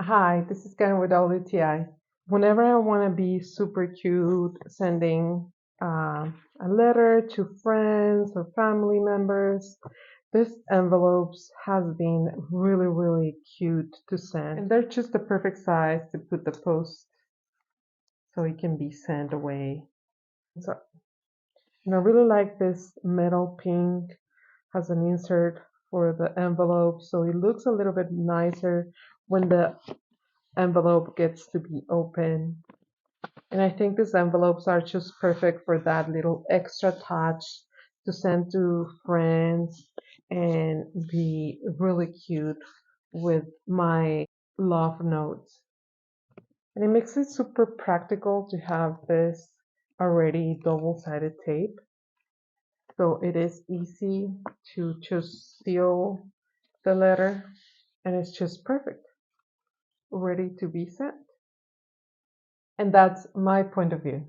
Hi, this is Karen with WTI. Whenever I want to be super cute, sending a letter to friends or family members, this envelopes has been really, really cute to send. And they're just the perfect size to put the post so it can be sent away. So, and I really like this metal pink, has an insert for the envelope, so it looks a little bit nicer when the envelope gets to be open. And I think these envelopes are just perfect for that little extra touch to send to friends and be really cute with my love notes. And it makes it super practical to have this already double-sided tape. So it is easy to just seal the letter and it's just perfect, ready to be sent. And that's my point of view.